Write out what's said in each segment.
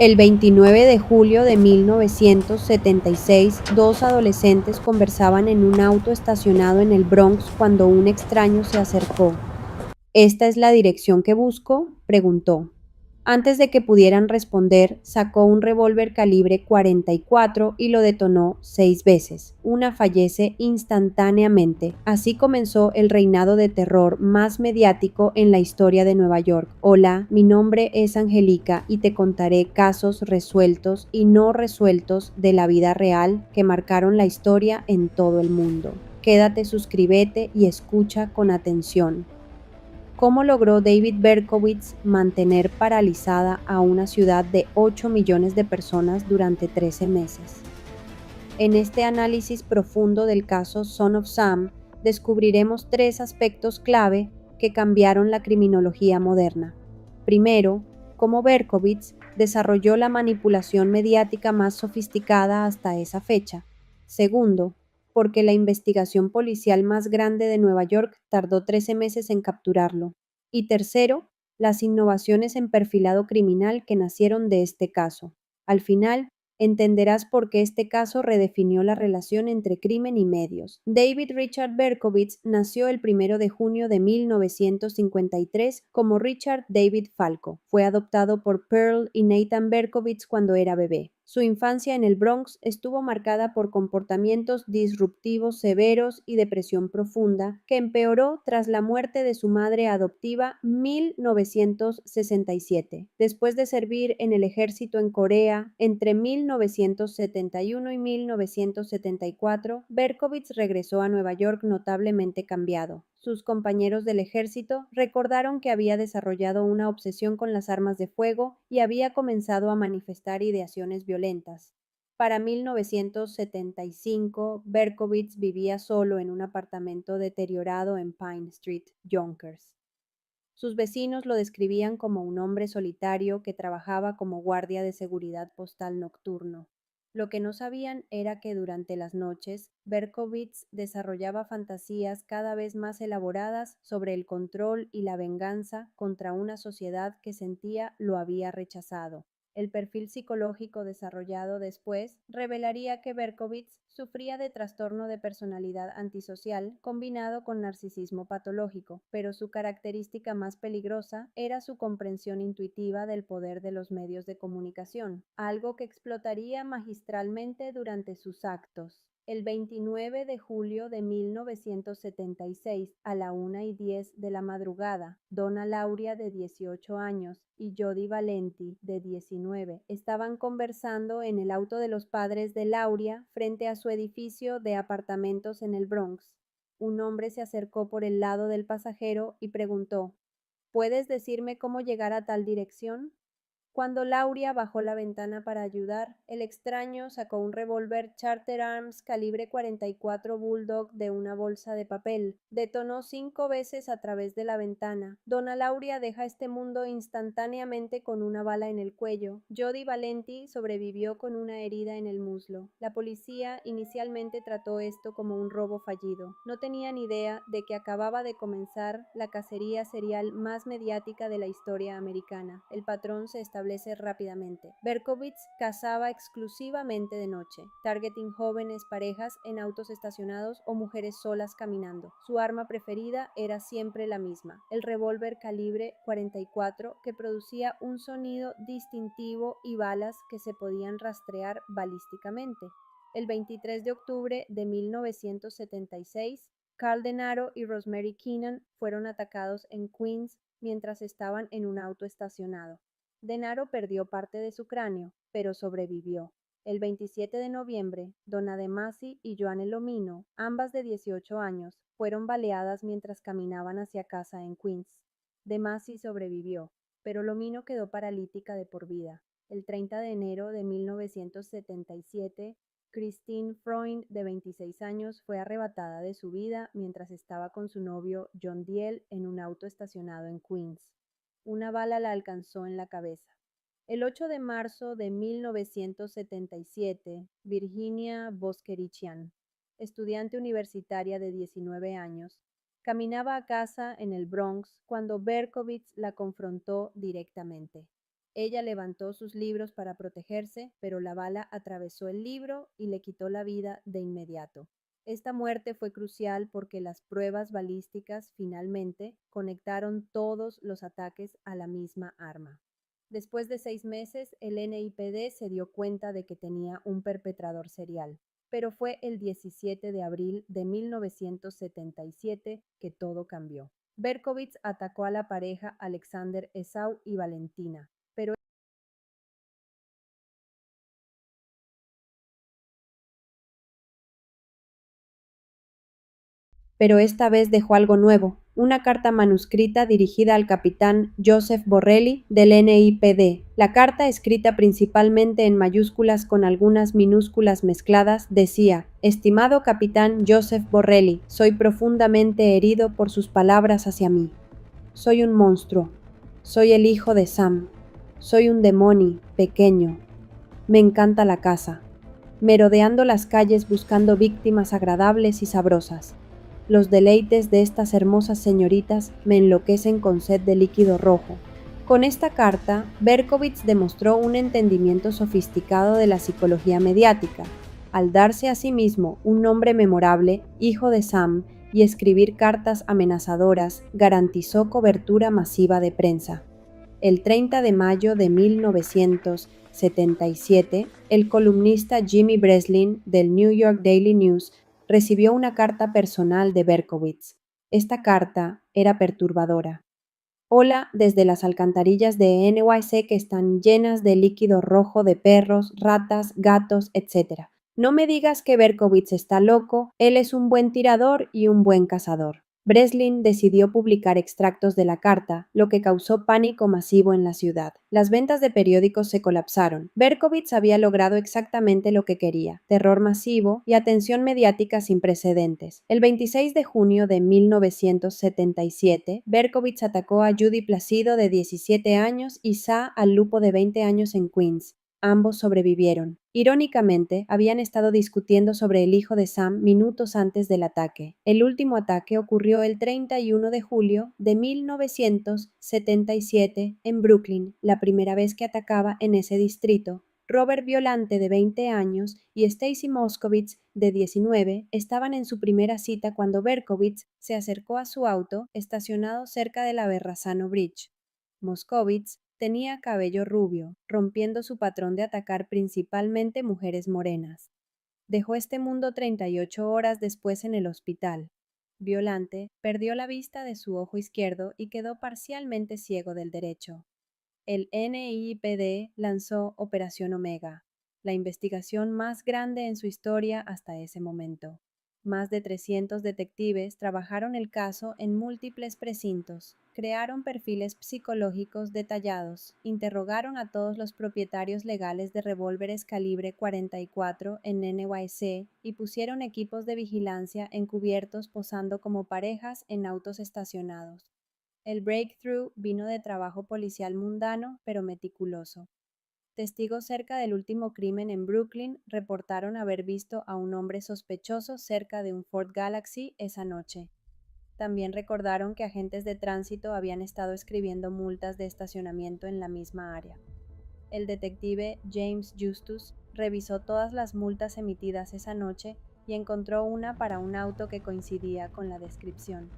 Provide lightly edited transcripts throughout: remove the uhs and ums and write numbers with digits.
El 29 de julio de 1976, dos adolescentes conversaban en un auto estacionado en el Bronx cuando un extraño se acercó. ¿Esta es la dirección que busco?, preguntó. Antes de que pudieran responder, sacó un revólver calibre 44 y lo detonó 6 veces. Una fallece instantáneamente. Así comenzó el reinado de terror más mediático en la historia de Nueva York. Hola, mi nombre es Angélica y te contaré casos resueltos y no resueltos de la vida real que marcaron la historia en todo el mundo. Quédate, suscríbete y escucha con atención. ¿Cómo logró David Berkowitz mantener paralizada a una ciudad de 8 millones de personas durante 13 meses? En este análisis profundo del caso Son of Sam, descubriremos tres aspectos clave que cambiaron la criminología moderna. Primero, cómo Berkowitz desarrolló la manipulación mediática más sofisticada hasta esa fecha. Segundo, porque la investigación policial más grande de Nueva York tardó 13 meses en capturarlo. Y tercero, las innovaciones en perfilado criminal que nacieron de este caso. Al final, entenderás por qué este caso redefinió la relación entre crimen y medios. David Richard Berkowitz nació el 1 de junio de 1953 como Richard David Falco. Fue adoptado por Pearl y Nathan Berkowitz cuando era bebé. Su infancia en el Bronx estuvo marcada por comportamientos disruptivos severos y depresión profunda, que empeoró tras la muerte de su madre adoptiva en 1967. Después de servir en el ejército en Corea entre 1971 y 1974, Berkowitz regresó a Nueva York notablemente cambiado. Sus compañeros del ejército recordaron que había desarrollado una obsesión con las armas de fuego y había comenzado a manifestar ideaciones violentas. Para 1975, Berkowitz vivía solo en un apartamento deteriorado en Pine Street, Yonkers. Sus vecinos lo describían como un hombre solitario que trabajaba como guardia de seguridad postal nocturno. Lo que no sabían era que durante las noches, Berkowitz desarrollaba fantasías cada vez más elaboradas sobre el control y la venganza contra una sociedad que sentía lo había rechazado. El perfil psicológico desarrollado después revelaría que Berkowitz sufría de trastorno de personalidad antisocial combinado con narcisismo patológico, pero su característica más peligrosa era su comprensión intuitiva del poder de los medios de comunicación, algo que explotaría magistralmente durante sus actos. El 29 de julio de 1976, a la 1:10 de la madrugada, Donna Lauria, de 18 años, y Jody Valenti, de 19, estaban conversando en el auto de los padres de Lauria frente a su edificio de apartamentos en el Bronx. Un hombre se acercó por el lado del pasajero y preguntó: ¿Puedes decirme cómo llegar a tal dirección? Cuando Lauria bajó la ventana para ayudar, el extraño sacó un revólver Charter Arms calibre 44 Bulldog de una bolsa de papel. Detonó 5 veces a través de la ventana. Donna Lauria deja este mundo instantáneamente con una bala en el cuello. Jody Valenti sobrevivió con una herida en el muslo. La policía inicialmente trató esto como un robo fallido. No tenían idea de que acababa de comenzar la cacería serial más mediática de la historia americana. El patrón se establece rápidamente. Berkowitz cazaba exclusivamente de noche, targeting jóvenes parejas en autos estacionados o mujeres solas caminando. Su arma preferida era siempre la misma, el revólver calibre 44, que producía un sonido distintivo y balas que se podían rastrear balísticamente. El 23 de octubre de 1976, Carl Denaro y Rosemary Keenan fueron atacados en Queens mientras estaban en un auto estacionado. Denaro perdió parte de su cráneo, pero sobrevivió. El 27 de noviembre, Donna DeMasi y Joanne Lomino, ambas de 18 años, fueron baleadas mientras caminaban hacia casa en Queens. DeMasi sobrevivió, pero Lomino quedó paralítica de por vida. El 30 de enero de 1977, Christine Freund, de 26 años, fue arrebatada de su vida mientras estaba con su novio John Diel en un auto estacionado en Queens. Una bala la alcanzó en la cabeza. El 8 de marzo de 1977, Virginia Boskerichian, estudiante universitaria de 19 años, caminaba a casa en el Bronx cuando Berkowitz la confrontó directamente. Ella levantó sus libros para protegerse, pero la bala atravesó el libro y le quitó la vida de inmediato. Esta muerte fue crucial porque las pruebas balísticas finalmente conectaron todos los ataques a la misma arma. Después de 6 meses, el NYPD se dio cuenta de que tenía un perpetrador serial, pero fue el 17 de abril de 1977 que todo cambió. Berkowitz atacó a la pareja Alexander Esau y Valentina, pero esta vez dejó algo nuevo, una carta manuscrita dirigida al capitán Joseph Borrelli del NYPD. La carta, escrita principalmente en mayúsculas con algunas minúsculas mezcladas, decía: «Estimado capitán Joseph Borrelli, soy profundamente herido por sus palabras hacia mí. Soy un monstruo. Soy el hijo de Sam. Soy un demonio pequeño. Me encanta la caza, merodeando las calles buscando víctimas agradables y sabrosas. Los deleites de estas hermosas señoritas me enloquecen con sed de líquido rojo». Con esta carta, Berkowitz demostró un entendimiento sofisticado de la psicología mediática, al darse a sí mismo un nombre memorable, hijo de Sam, y escribir cartas amenazadoras, garantizó cobertura masiva de prensa. El 30 de mayo de 1977, el columnista Jimmy Breslin del New York Daily News recibió una carta personal de Berkowitz. Esta carta era perturbadora. «Hola, desde las alcantarillas de NYC que están llenas de líquido rojo de perros, ratas, gatos, etc. No me digas que Berkowitz está loco, él es un buen tirador y un buen cazador». Breslin decidió publicar extractos de la carta, lo que causó pánico masivo en la ciudad. Las ventas de periódicos se colapsaron. Berkowitz había logrado exactamente lo que quería: terror masivo y atención mediática sin precedentes. El 26 de junio de 1977, Berkowitz atacó a Judy Placido, de 17 años, y Sa al-Lupo, de 20 años, en Queens. Ambos sobrevivieron. Irónicamente, habían estado discutiendo sobre el hijo de Sam minutos antes del ataque. El último ataque ocurrió el 31 de julio de 1977 en Brooklyn, la primera vez que atacaba en ese distrito. Robert Violante, de 20 años, y Stacy Moskowitz, de 19, estaban en su primera cita cuando Berkowitz se acercó a su auto estacionado cerca de la Verrazano Bridge. Moskowitz tenía cabello rubio, rompiendo su patrón de atacar principalmente mujeres morenas. Dejó este mundo 38 horas después en el hospital. Violante perdió la vista de su ojo izquierdo y quedó parcialmente ciego del derecho. El NYPD lanzó Operación Omega, la investigación más grande en su historia hasta ese momento. Más de 300 detectives trabajaron el caso en múltiples precintos, crearon perfiles psicológicos detallados, interrogaron a todos los propietarios legales de revólveres calibre 44 en NYC y pusieron equipos de vigilancia encubiertos posando como parejas en autos estacionados. El breakthrough vino de trabajo policial mundano, pero meticuloso. Testigos cerca del último crimen en Brooklyn reportaron haber visto a un hombre sospechoso cerca de un Ford Galaxy esa noche. También recordaron que agentes de tránsito habían estado escribiendo multas de estacionamiento en la misma área. El detective James Justus revisó todas las multas emitidas esa noche y encontró una para un auto que coincidía con la descripción: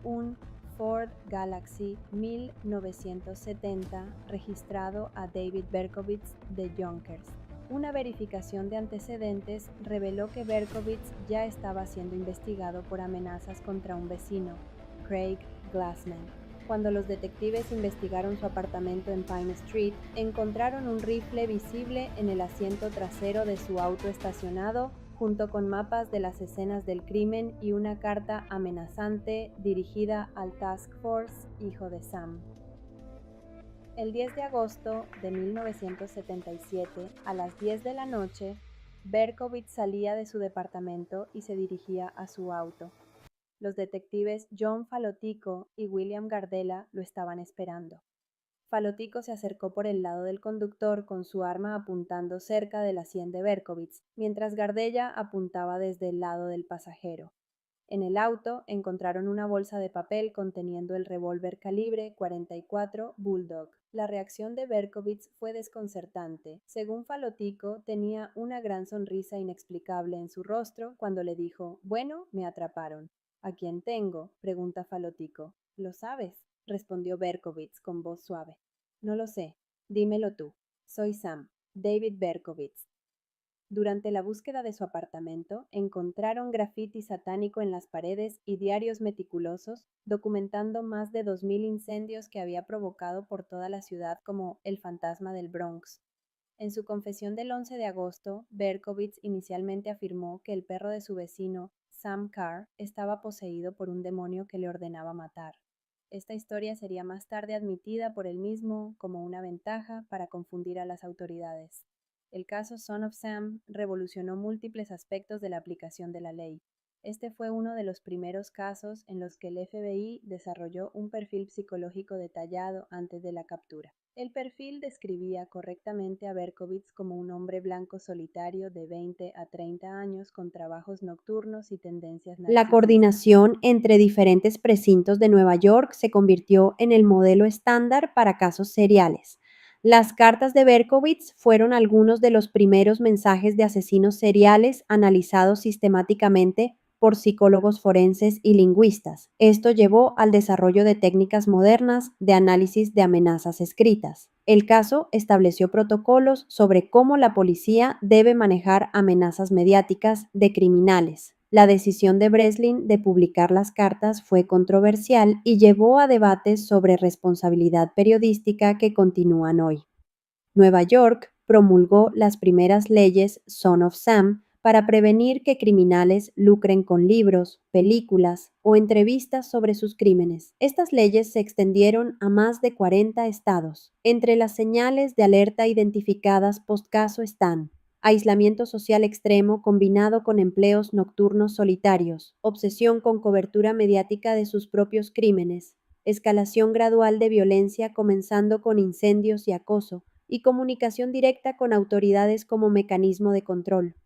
un Ford Galaxy 1970 registrado a David Berkowitz de Yonkers. Una verificación de antecedentes reveló que Berkowitz ya estaba siendo investigado por amenazas contra un vecino, Craig Glassman. Cuando los detectives investigaron su apartamento en Pine Street, encontraron un rifle visible en el asiento trasero de su auto estacionado, junto con mapas de las escenas del crimen y una carta amenazante dirigida al Task Force, hijo de Sam. El 10 de agosto de 1977, a las 10 de la noche, Berkowitz salía de su departamento y se dirigía a su auto. Los detectives John Falotico y William Gardella lo estaban esperando. Falotico se acercó por el lado del conductor con su arma apuntando cerca de la sien de Berkowitz, mientras Gardella apuntaba desde el lado del pasajero. En el auto encontraron una bolsa de papel conteniendo el revólver calibre 44 Bulldog. La reacción de Berkowitz fue desconcertante. Según Falotico, tenía una gran sonrisa inexplicable en su rostro cuando le dijo: «Bueno, me atraparon». «¿A quién tengo?», pregunta Falotico. «¿Lo sabes?», respondió Berkowitz con voz suave. «No lo sé. Dímelo tú. Soy Sam, David Berkowitz». Durante la búsqueda de su apartamento, encontraron grafiti satánico en las paredes y diarios meticulosos documentando más de 2000 incendios que había provocado por toda la ciudad como el fantasma del Bronx. En su confesión del 11 de agosto, Berkowitz inicialmente afirmó que el perro de su vecino, Sam Carr, estaba poseído por un demonio que le ordenaba matar. Esta historia sería más tarde admitida por él mismo como una ventaja para confundir a las autoridades. El caso Son of Sam revolucionó múltiples aspectos de la aplicación de la ley. Este fue uno de los primeros casos en los que el FBI desarrolló un perfil psicológico detallado antes de la captura. El perfil describía correctamente a Berkowitz como un hombre blanco solitario de 20 a 30 años con trabajos nocturnos y tendencias narcisistas. La coordinación entre diferentes precintos de Nueva York se convirtió en el modelo estándar para casos seriales. Las cartas de Berkowitz fueron algunos de los primeros mensajes de asesinos seriales analizados sistemáticamente por psicólogos forenses y lingüistas. Esto llevó al desarrollo de técnicas modernas de análisis de amenazas escritas. El caso estableció protocolos sobre cómo la policía debe manejar amenazas mediáticas de criminales. La decisión de Breslin de publicar las cartas fue controversial y llevó a debates sobre responsabilidad periodística que continúan hoy. Nueva York promulgó las primeras leyes Son of Sam para prevenir que criminales lucren con libros, películas o entrevistas sobre sus crímenes. Estas leyes se extendieron a más de 40 estados. Entre las señales de alerta identificadas post-caso están: aislamiento social extremo combinado con empleos nocturnos solitarios, obsesión con cobertura mediática de sus propios crímenes, escalación gradual de violencia comenzando con incendios y acoso, y comunicación directa con autoridades como mecanismo de control.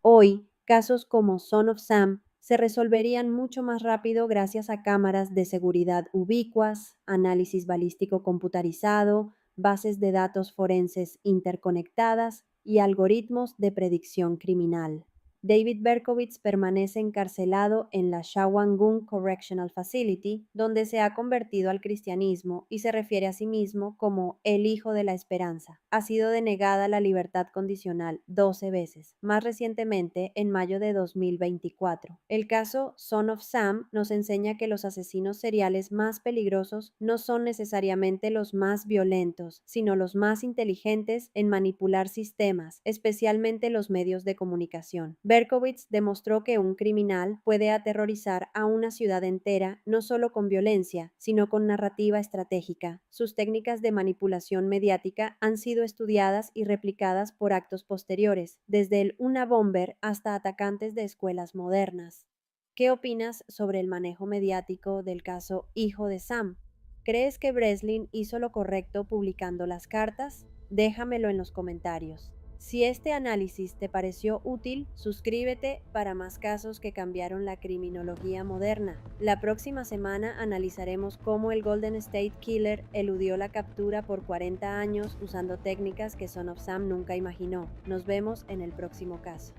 Hoy, casos como Son of Sam se resolverían mucho más rápido gracias a cámaras de seguridad ubicuas, análisis balístico computarizado, bases de datos forenses interconectadas y algoritmos de predicción criminal. David Berkowitz permanece encarcelado en la Shawangun Correctional Facility, donde se ha convertido al cristianismo y se refiere a sí mismo como el Hijo de la Esperanza. Ha sido denegada la libertad condicional 12 veces, más recientemente en mayo de 2024. El caso Son of Sam nos enseña que los asesinos seriales más peligrosos no son necesariamente los más violentos, sino los más inteligentes en manipular sistemas, especialmente los medios de comunicación. Berkowitz demostró que un criminal puede aterrorizar a una ciudad entera no solo con violencia, sino con narrativa estratégica. Sus técnicas de manipulación mediática han sido estudiadas y replicadas por actos posteriores, desde el Unabomber hasta atacantes de escuelas modernas. ¿Qué opinas sobre el manejo mediático del caso Hijo de Sam? ¿Crees que Breslin hizo lo correcto publicando las cartas? Déjamelo en los comentarios. Si este análisis te pareció útil, suscríbete para más casos que cambiaron la criminología moderna. La próxima semana analizaremos cómo el Golden State Killer eludió la captura por 40 años usando técnicas que Son of Sam nunca imaginó. Nos vemos en el próximo caso.